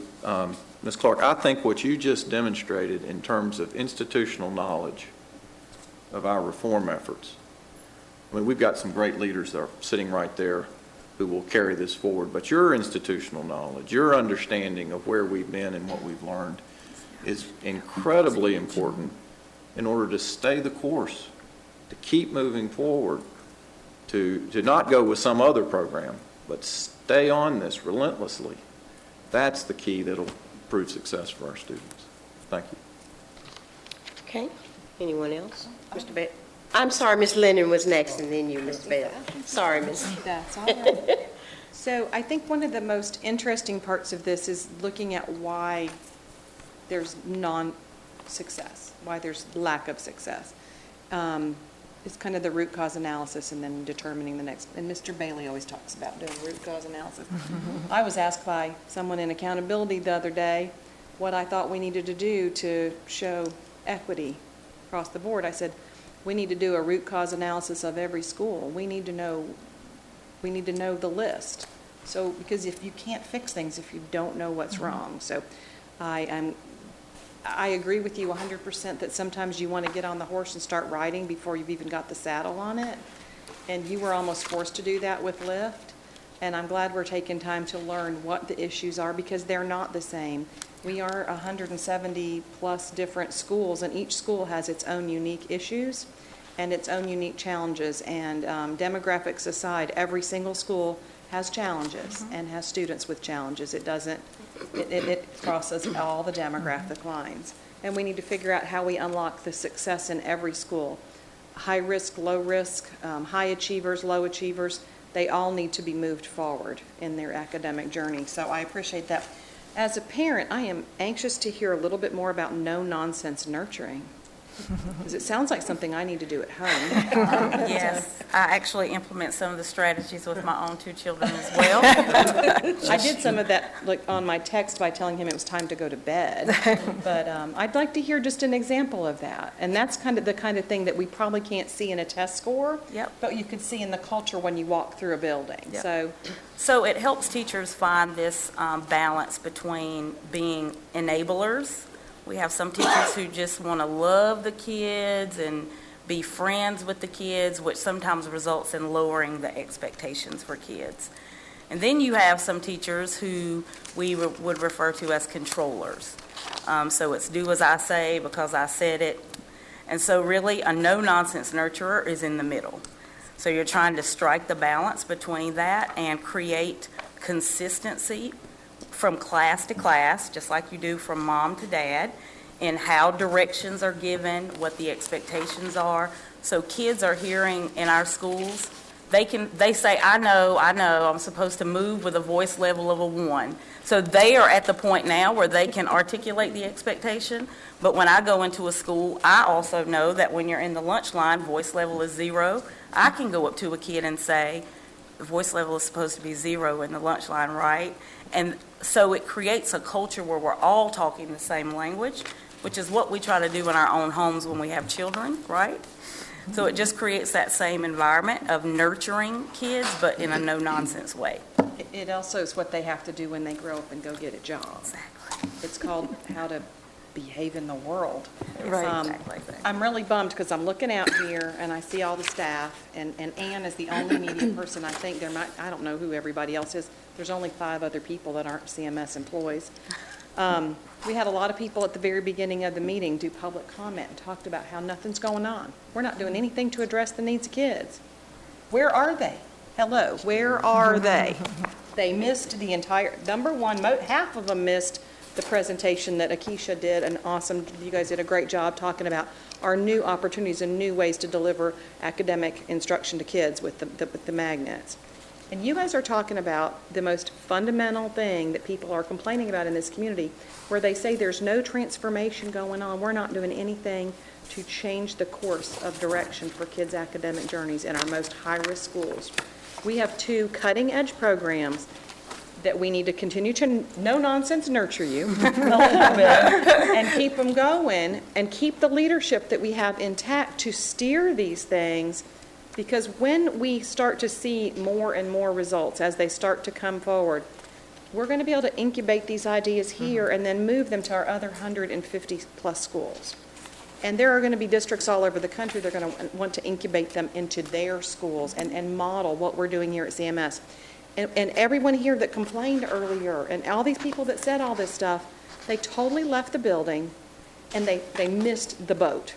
Ms. Clark, I think what you just demonstrated in terms of institutional knowledge of our reform efforts, I mean, we've got some great leaders that are sitting right there who will carry this forward. But your institutional knowledge, your understanding of where we've been and what we've learned is incredibly important in order to stay the course, to keep moving forward, to not go with some other program, but stay on this relentlessly. That's the key that'll prove success for our students. Thank you. Okay. Anyone else? Mr. Bell? I'm sorry, Ms. Lennon was next, and then you, Mr. Bell. Sorry, Ms. That's all right. So I think one of the most interesting parts of this is looking at why there's non-success, why there's lack of success. It's kind of the root cause analysis and then determining the next. And Mr. Bailey always talks about doing root cause analysis. I was asked by someone in accountability the other day what I thought we needed to do to show equity across the board. I said, we need to do a root cause analysis of every school. We need to know the list. So, because if you can't fix things if you don't know what's wrong. So I agree with you 100% that sometimes you want to get on the horse and start riding before you've even got the saddle on it. And you were almost forced to do that with L.I.F.T. And I'm glad we're taking time to learn what the issues are because they're not the same. We are 170 plus different schools, and each school has its own unique issues and its own unique challenges. And demographics aside, every single school has challenges and has students with challenges. It doesn't, it crosses all the demographic lines. And we need to figure out how we unlock the success in every school. High risk, low risk, high achievers, low achievers, they all need to be moved forward in their academic journey. So I appreciate that. As a parent, I am anxious to hear a little bit more about no-nonsense nurturing, because it sounds like something I need to do at home. Yes, I actually implement some of the strategies with my own 2 children as well. I did some of that like on my text by telling him it was time to go to bed. But I'd like to hear just an example of that. And that's kind of the kind of thing that we probably can't see in a test score, Yep. but you could see in the culture when you walk through a building. Yep. So it helps teachers find this balance between being enablers. We have some teachers who just want to love the kids and be friends with the kids, which sometimes results in lowering the expectations for kids. And then you have some teachers who we would refer to as controllers. So it's do as I say because I said it. And so really a no-nonsense nurturer is in the middle. So you're trying to strike the balance between that and create consistency from class to class, just like you do from mom to dad, in how directions are given, what the expectations are. So kids are hearing in our schools, they say, I know, I'm supposed to move with a voice level of a 1. So they are at the point now where they can articulate the expectation. But when I go into a school, I also know that when you're in the lunch line, voice level is 0. I can go up to a kid and say, the voice level is supposed to be 0 in the lunch line, right? And so it creates a culture where we're all talking the same language, which is what we try to do in our own homes when we have children, right? So it just creates that same environment of nurturing kids, but in a no-nonsense way. It also is what they have to do when they grow up and go get a job. Exactly. It's called how to behave in the world. Right. Exactly. I'm really bummed because I'm looking out here and I see all the staff, and Ann is the only media person. I think there might, I don't know who everybody else is. There's only 5 other people that aren't CMS employees. We had a lot of people at the very beginning of the meeting do public comment and talked about how nothing's going on. We're not doing anything to address the needs of kids. Where are they? Hello, where are they? They missed the entire, number one, half of them missed the presentation that Akeisha did, an awesome, you guys did a great job talking about our new opportunities and new ways to deliver academic instruction to kids with the magnets. And you guys are talking about the most fundamental thing that people are complaining about in this community, where they say there's no transformation going on. We're not doing anything to change the course of direction for kids' academic journeys in our most high-risk schools. We have 2 cutting-edge programs that we need to continue to no-nonsense nurture you a little bit and keep them going and keep the leadership that we have intact to steer these things. Because when we start to see more and more results as they start to come forward, we're going to be able to incubate these ideas here and then move them to our other 150 plus schools. And there are going to be districts all over the country that are going to want to incubate them into their schools and model what we're doing here at CMS. and everyone here that complained earlier, and all these people that said all this stuff, they totally left the building, and they missed the boat.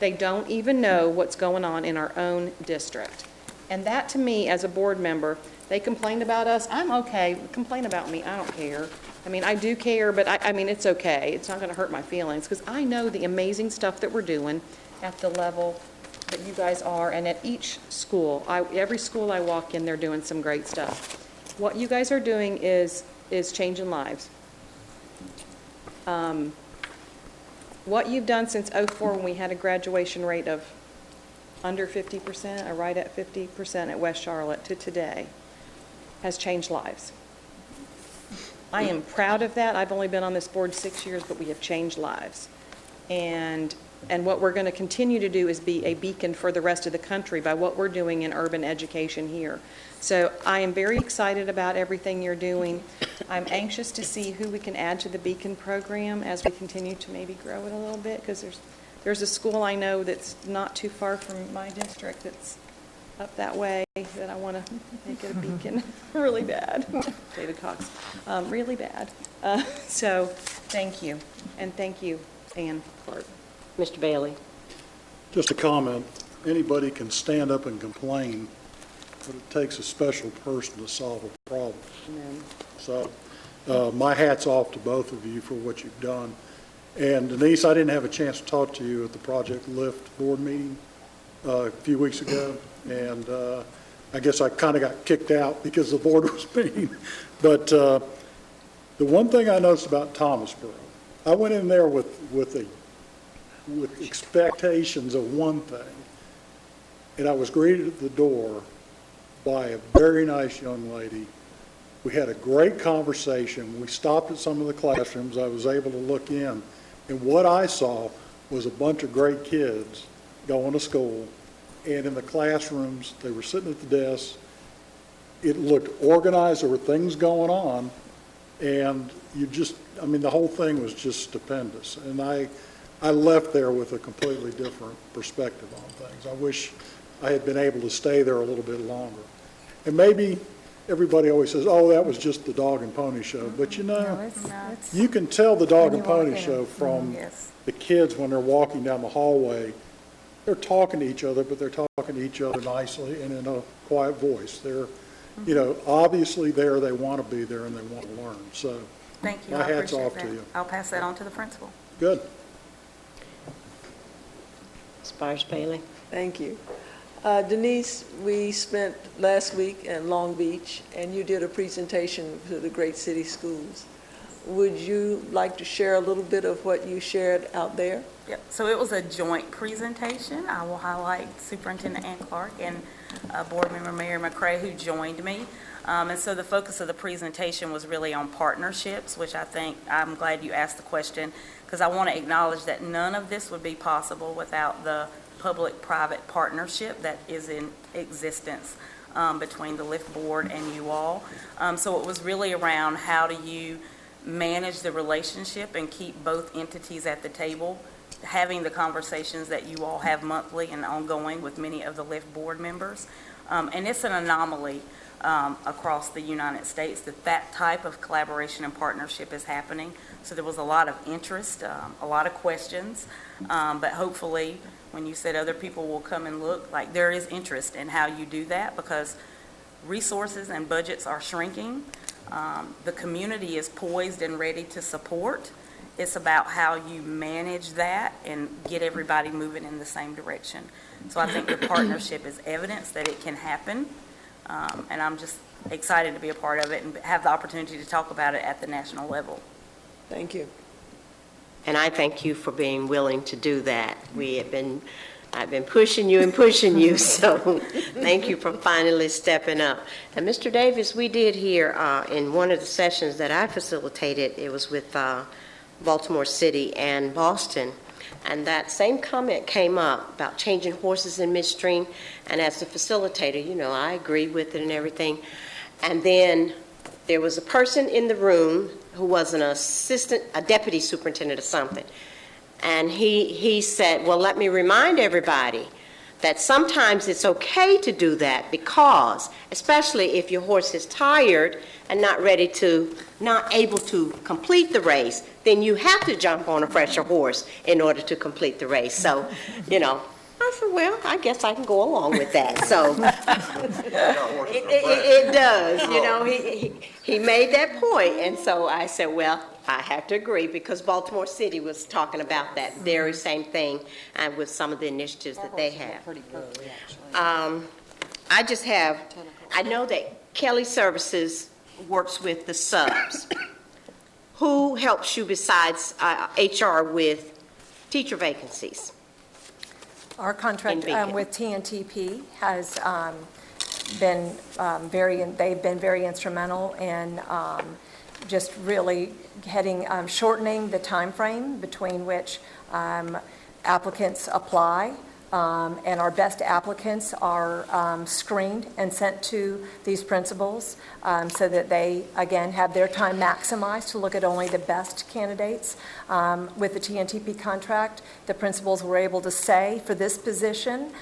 They don't even know what's going on in our own district. And that, to me, as a board member, they complained about us. I'm okay. Complain about me. I don't care. I mean, I do care, but I mean, it's okay. It's not going to hurt my feelings, because I know the amazing stuff that we're doing at the level that you guys are, and at each school. Every school I walk in, they're doing some great stuff. What you guys are doing is changing lives. What you've done since '04, when we had a graduation rate of under 50%, or right at 50% at West Charlotte, to today, has changed lives. I am proud of that. I've only been on this board 6 years, but we have changed lives. And what we're going to continue to do is be a beacon for the rest of the country by what we're doing in urban education here. So I am very excited about everything you're doing. I'm anxious to see who we can add to the Beacon program as we continue to maybe grow it a little bit, because there's a school I know that's not too far from my district that's up that way that I want to make it a beacon really bad. David Cox, really bad. So thank you, and thank you, Ann Clark. Mr. Bailey? Just a comment. Anybody can stand up and complain, but it takes a special person to solve a problem. Amen. So my hat's off to both of you for what you've done. And Denise, I didn't have a chance to talk to you at the Project L.I.F.T board meeting a few weeks ago, and I guess I kind of got kicked out because the board was meeting. But the one thing I noticed about Thomasboro, I went in there with expectations of one thing, and I was greeted at the door by a very nice young lady. We had a great conversation. We stopped at some of the classrooms. I was able to look in, and what I saw was a bunch of great kids going to school, and in the classrooms, they were sitting at the desks. It looked organized. There were things going on, and the whole thing was just stupendous. And I left there with a completely different perspective on things. I wish I had been able to stay there a little bit longer. And maybe everybody always says, oh, that was just the dog and pony show. But you can tell the dog and pony show from the kids when they're walking down the hallway. They're talking to each other, but they're talking to each other nicely and in a quiet voice. They're, obviously there, they want to be there and they want to learn. So thank you. my hat's off to you. I'll pass that on to the principal. Good. Spires Bailey? Thank you. Denise, we spent last week in Long Beach, and you did a presentation to the great city schools. Would you like to share a little bit of what you shared out there? Yep. So it was a joint presentation. I will highlight Superintendent Ann Clark and Board Member Mary McCray, who joined me. And so the focus of the presentation was really on partnerships, which I'm glad you asked the question, because I want to acknowledge that none of this would be possible without the public-private partnership that is in existence between the L.I.F.T board and you all. So it was really around how do you manage the relationship and keep both entities at the table, having the conversations that you all have monthly and ongoing with many of the L.I.F.T board members. And it's an anomaly across the United States that type of collaboration and partnership is happening. So there was a lot of interest, a lot of questions, but hopefully when you said other people will come and look, like there is interest in how you do that, because resources and budgets are shrinking. The community is poised and ready to support. It's about how you manage that and get everybody moving in the same direction. So I think the partnership is evidence that it can happen, and I'm just excited to be a part of it and have the opportunity to talk about it at the national level. Thank you. And I thank you for being willing to do that. I've been pushing you, so thank you for finally stepping up. And Mr. Davis, we did hear in one of the sessions that I facilitated, it was with Baltimore City and Boston, and that same comment came up about changing horses in midstream, and as the facilitator, I agree with it and everything. And then there was a person in the room who was a deputy superintendent or something, and he said, well, let me remind everybody that sometimes it's okay to do that because, especially if your horse is tired and not able to complete the race, then you have to jump on a fresher horse in order to complete the race. So, I said, well, I guess I can go along with that. So it does, he made that point. And so I said, well, I have to agree because Baltimore City was talking about that very same thing and with some of the initiatives that they have. I know that Kelly Services works with the subs. Who helps you besides HR with teacher vacancies? Our contract with TNTP has they've been very instrumental in just really shortening the time frame between which applicants apply. And our best applicants are screened and sent to these principals so that they, again, have their time maximized to look at only the best candidates. With the TNTP contract, the principals were able to say, for this position,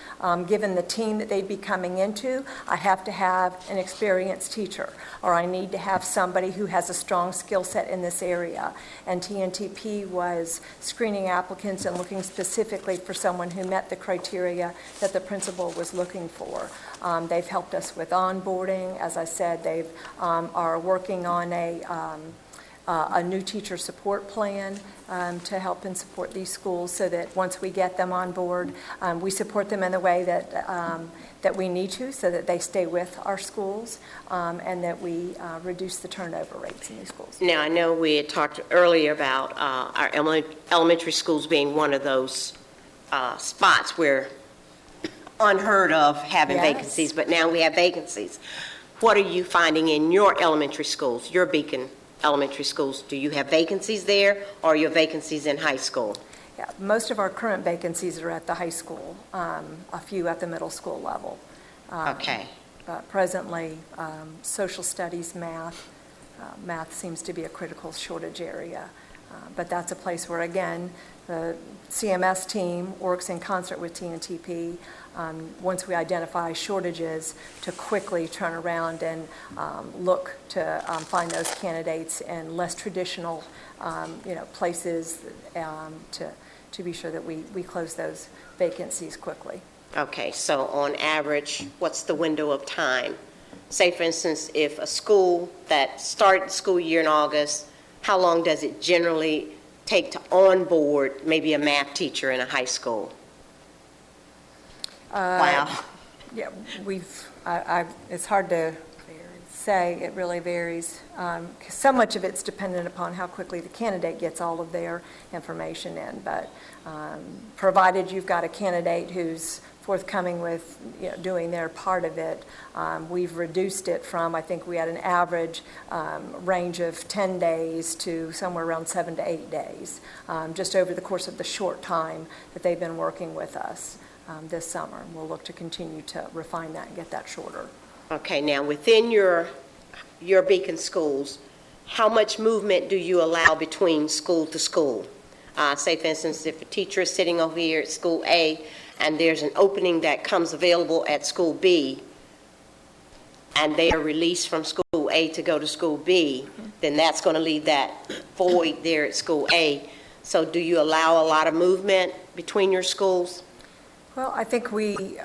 given the team that they'd be coming into, I have to have an experienced teacher, or I need to have somebody who has a strong skill set in this area. And TNTP was screening applicants and looking specifically for someone who met the criteria that the principal was looking for. They've helped us with onboarding. As I said, they are working on a new teacher support plan to help and support these schools so that once we get them on board, we support them in the way that we need to so that they stay with our schools and that we reduce the turnover rates in these schools. Now, I know we had talked earlier about our elementary schools being one of those spots where unheard of having vacancies, but now we have vacancies. What are you finding in your elementary schools, your Beacon elementary schools? Do you have vacancies there, or are your vacancies in high school? Yeah, most of our current vacancies are at the high school, a few at the middle school level. Okay. But presently, social studies, math seems to be a critical shortage area. But that's a place where, again, the CMS team works in concert with TNTP once we identify shortages to quickly turn around and look to find those candidates in less traditional places to be sure that we close those vacancies quickly. Okay, so on average, what's the window of time? Say, for instance, if a school that started the school year in August, how long does it generally take to onboard maybe a math teacher in a high school? Wow. Yeah, it's hard to say. It really varies. So much of it's dependent upon how quickly the candidate gets all of their information in. But provided you've got a candidate who's forthcoming with doing their part of it, we've reduced it from, I think we had an average range of 10 days to somewhere around 7 to 8 days, just over the course of the short time that they've been working with us this summer. We'll look to continue to refine that and get that shorter. Okay, now within your Beacon schools, how much movement do you allow between school to school? Say, for instance, if a teacher is sitting over here at school A and there's an opening that comes available at school B and they are released from school A to go to school B, then that's going to leave that void there at school A. So do you allow a lot of movement between your schools? Well, I think we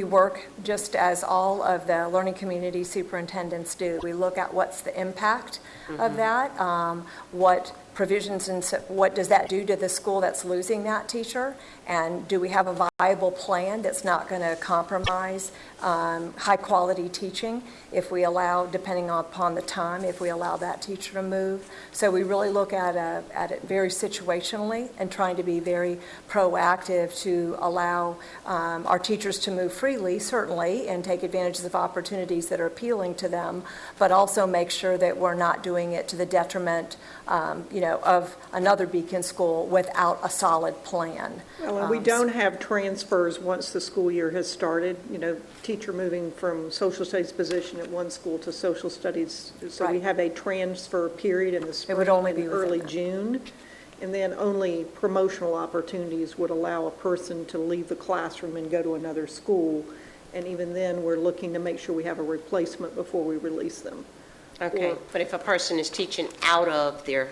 work just as all of the learning community superintendents do. We look at what's the impact of that, what provisions and what does that do to the school that's losing that teacher, and do we have a viable plan that's not going to compromise high-quality teaching if we allow, depending upon the time, if we allow that teacher to move. So we really look at it very situationally and trying to be very proactive to allow our teachers to move freely, certainly, and take advantage of opportunities that are appealing to them, but also make sure that we're not doing it to the detriment of another Beacon school without a solid plan. Well, and we don't have transfers once the school year has started, teacher moving from social studies position at one school to social studies. So we have a transfer period in the spring would only be and early within that. June. And then only promotional opportunities would allow a person to leave the classroom and go to another school. And even then, we're looking to make sure we have a replacement before we release them. Okay, but if a person is teaching out of their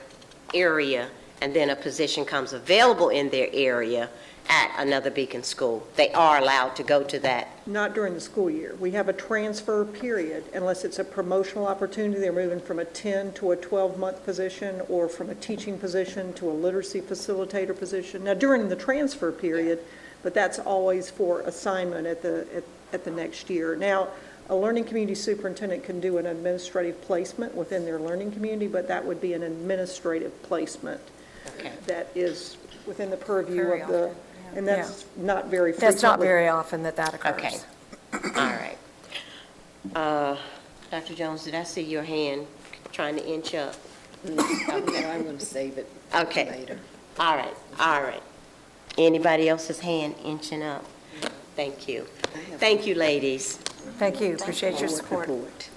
area and then a position comes available in their area at another Beacon school, they are allowed to go to that? Not during the school year. We have a transfer period unless it's a promotional opportunity. They're moving from a 10 to a 12-month position or from a teaching position to a literacy facilitator position. Now, during the transfer period, but that's always for assignment at the next year. Now, a learning community superintendent can do an administrative placement within their learning community, but that would be an administrative placement that is within the purview of the, and that's not very frequently. That's not very often that occurs. Okay, all right. Dr. Jones, did I see your hand trying to inch up? No, I'm going to save it Okay. later. All right. Anybody else's hand inching up? Thank you. Thank you, ladies. Thank you, appreciate your support. Report.